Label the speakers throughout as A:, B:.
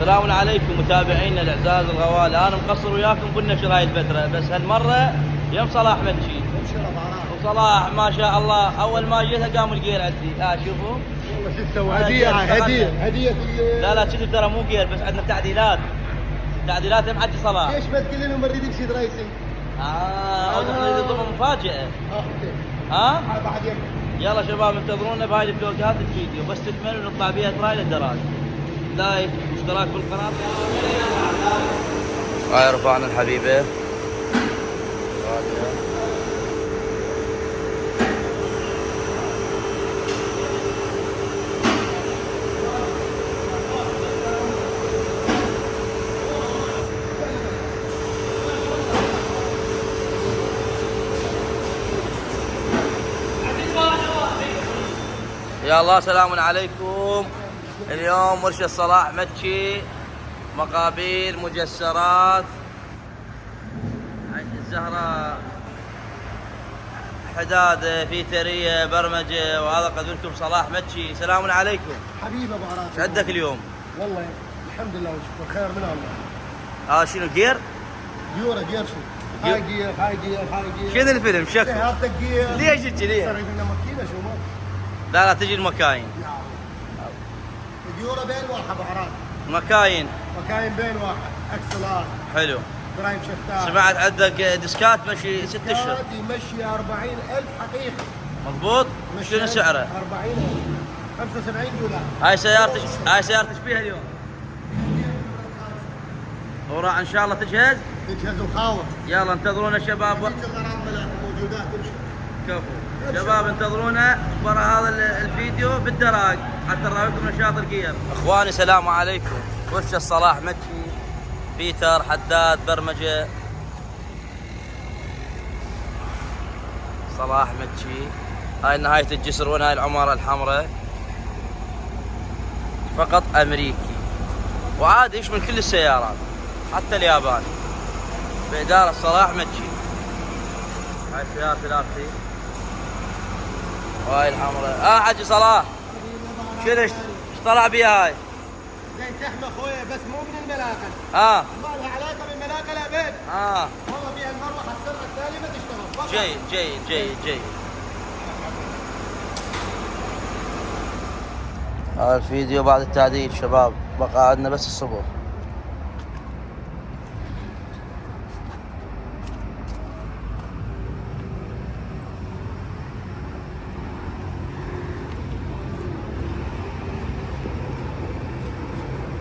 A: سلام عليكم متابعينا الاعزاز الغوالي. انا مقصر وياكم بالنشر هاي الفتره، بس هالمره يوم صلاح مدشي وصلاح ما شاء الله اول ما جيت قام الجير عندي. شوفوا
B: والله شو تسوي، هديه
A: لا كذي ترى مو جير، بس عندنا تعديلات معدي صلاح.
B: ليش ما تقول لهم نريد بشيء رايسي؟
A: نريد ضمن مفاجاه.
B: بعد يوم.
A: يلا شباب انتظرونا بهاي الفلوقات الفيديو، بس تكمل ونطلع بيها تراي للدراج. لايك واشتراك بالقناه. هاي رفعنا الحبيبه. يا الله سلام عليكم. اليوم ورشة صلاح مدشي، مقابيل، مجسرات، الزهرة، حداد، فيترية، برمجة، وهذا قدركم صلاح مدشي. سلام عليكم
B: حبيبي ابو عراس،
A: ايش عندك اليوم؟
B: والله الحمد لله والشكر، خير من الله.
A: شنو جير؟
B: جير شو؟ هاي جير.
A: شنو الفيلم شكو؟
B: سيارتك جير.
A: ليش تجي ليه؟
B: صار لنا ماكينه شو ما؟
A: لا تجي المكاين.
B: ديورة بين واحد ابو عراس.
A: مكاين
B: بين واحد، اكسلات.
A: حلو.
B: برايم شفتات.
A: سمعت عندك ديسكات مشي 6 اشهر.
B: يمشي 40,000 حقيقي.
A: مضبوط؟ شنو سعره؟
B: 40,000 $75.
A: هاي سيارتك بيها اليوم؟ وراح ان شاء الله تجهز
B: وخاوة.
A: يلا انتظرونا شباب.
B: موجودات تمشي.
A: كفو شباب، انتظرونا ورا هذا الفيديو بالدراج حتى نراويكم نشاط الجير. اخواني سلام عليكم. ورشة صلاح مدشي، بيتر، حداد، برمجة، صلاح مدشي. هاي نهاية الجسر، وين هاي العمارة الحمراء، فقط امريكي، وعادي يشمل كل السيارات حتى اليابان، بإدارة صلاح مدشي. هاي سيارة ثلاثي، وهاي الحمراء. حجي صلاح شنو ايش طلع بيها هاي؟
B: زي تحمى اخويا، بس مو من الملاكه.
A: ما
B: لها علاقه بالملاكه الابد. والله فيها المروحه السرعه السالبه تشتغل.
A: جيد. هذا الفيديو بعد التعديل شباب، بقى عندنا بس الصبر.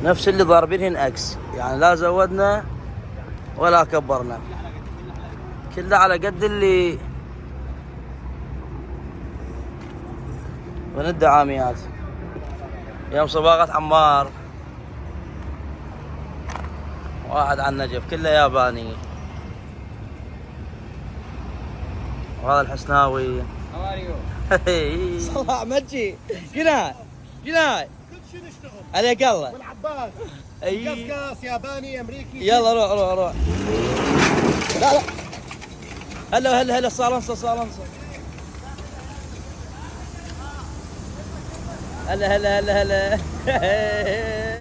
A: نفس اللي ضاربينهن اكس، يعني لا زودنا ولا كبرنا، كله على قد اللي من الدعاميات. يوم صباغة عمار، واحد على النجف، كله ياباني. وهذا الحسناوي. صلاح مدشي. جناي
B: كل شيء نشتغل
A: عليك الله.
B: والعباس قصقاص ياباني امريكي.
A: يلا روح. لا هلا صالونسو. هلا